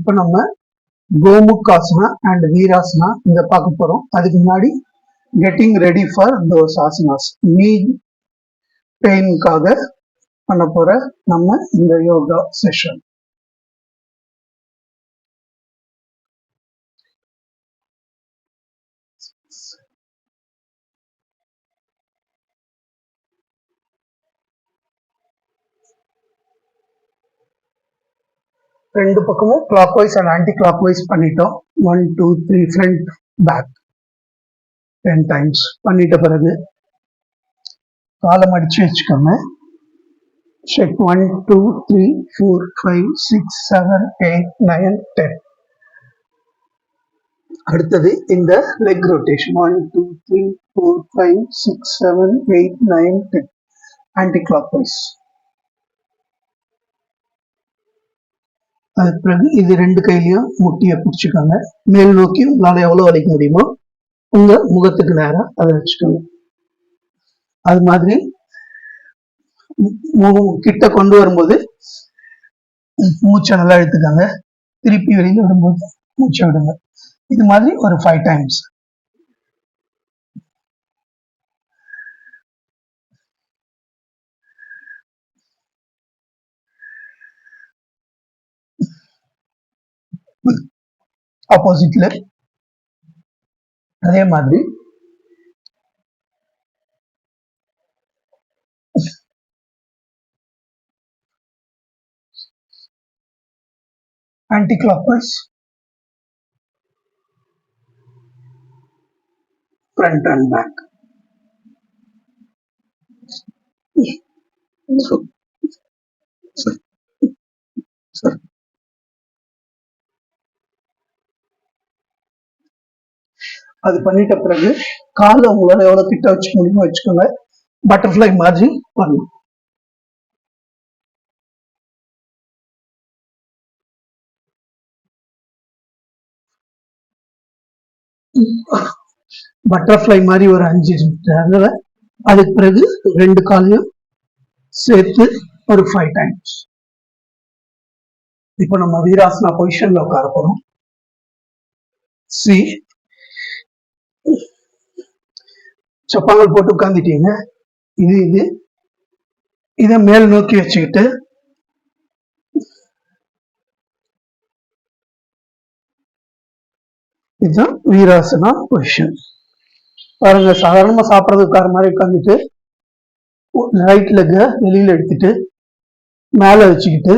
இப்போ நம்ம கோமுகாசனா அண்ட் வீராசனா இதை பார்க்க போறோம். அதுக்கு முன்னாடி getting ready for those asanas, நீ பெயினுக்காக பண்ண போற நம்ம இந்த யோகா செஷன். ரெண்டு பக்கமும் clockwise and anti clockwise பண்ணிட்டோம். 1 2 3 ஃப்ரண்ட் பேக் 10 டைம்ஸ் பண்ணிட்ட பிறகு காலை மடிச்சு வச்சுக்கோங்க. செக் 1 2 3 4 5 6 7 8 9 10. அடுத்தது இந்த leg rotation 1 2 3 4 5 6 7 8 9 10 anti clock wise. அதுக்கு பிறகு இது ரெண்டு கையிலையும் முட்டியை பிடிச்சிக்கோங்க. மேல் நோக்கி உங்களால் எவ்வளோ வலிக்க முடியுமோ உங்க முகத்துக்கு நேரம் அதை வச்சுக்கோங்க. அது மாதிரி கிட்ட கொண்டு வரும்போது மூச்சை நல்லா எடுத்துக்கோங்க. திருப்பி வெளியில விடும்போது மூச்சை விடுங்க. இது மாதிரி ஒரு 5 டைம்ஸ். ஆப்போசிட்ல அதே மாதிரி anti clockwise, front and back. அது பண்ணிட்ட பிறகு காலை உங்களால எவ்வளவு கிட்ட வச்சுக்க முடியுமோ வச்சுக்கோங்க. பட்டர்ஃப்ளை மாதிரி பண்ணணும். பட்டர்ஃப்ளை மாதிரி ஒரு 5 நிமிஷம். அதுக்கு பிறகு ரெண்டு காலையும் சேர்த்து ஒரு 5 டைம்ஸ். இப்போ நம்ம வீராசனா பொசிஷன்ல உட்கார போறோம். சப்பாங்கள் போட்டு உட்காந்துட்டீங்க. இதை மேல் நோக்கி வச்சுக்கிட்டு இதுதான் வீராசனா பொசிஷன். பாருங்க, சாதாரணமா சாப்பிட்றது உட்கார மாதிரி உட்காந்துட்டு ரைட் லெக்க வெளியில எடுத்துட்டு மேல வச்சுக்கிட்டு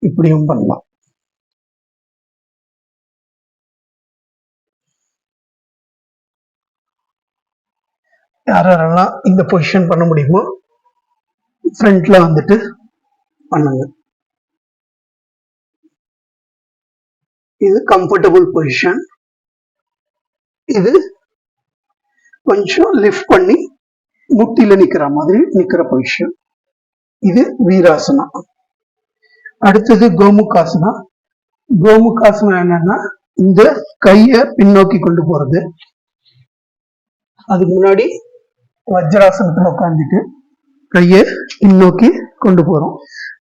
இப்படியும் பண்ணலாம். யாரெல்லாம் இந்த பொசிஷன் பண்ண முடியுமோ ஃப்ரண்ட்ல வந்துட்டு பண்ணுங்க. இது கம்ஃபர்டபுள் பொசிஷன். இது கொஞ்சம் லிஃப்ட் பண்ணி முட்டில நிக்கிற மாதிரி நிக்கிற பொசிஷன். இது வீராசனா. அடுத்தது கோமுகாசனா. கோமுகாசனா என்னன்னா இந்த கைய பின்னோக்கி கொண்டு போறது. அதுக்கு முன்னாடி வஜ்ராசனத்துல உட்காந்துட்டு கையை பின்னோக்கி கொண்டு போறோம்.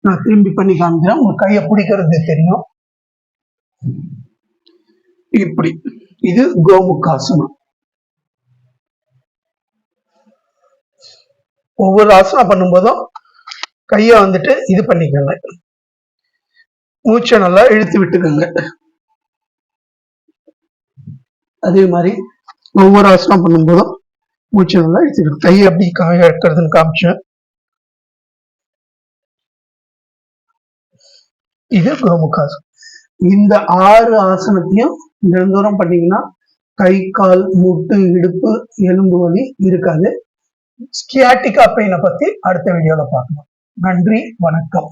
நான் திரும்பி பண்ணி காமிக்கிறேன், உங்க கையை பிடிக்கிறது தெரியும். இப்படி இது கோமுகாசனம். ஒவ்வொரு ஆசனம் பண்ணும்போதும் கைய வந்துட்டு இது பண்ணிக்கோங்க, மூச்சை நல்லா இழுத்து விட்டுக்கோங்க. அதே மாதிரி ஒவ்வொரு ஆசனம் பண்ணும்போதும் மூச்சை நல்லா இழுத்துக்கணும். கையை எப்படி எடுக்கிறதுன்னு காமிச்சேன். இது கோமுகாசனம். இந்த 6 ஆசனத்தையும் தினந்தோறும் பண்ணீங்கன்னா கை கால் மூட்டு இடுப்பு எலும்பு வலி இருக்காது. ஸ்கியாட்டிகா பெயினை பத்தி அடுத்த வீடியோல பார்க்கலாம். நன்றி, வணக்கம்.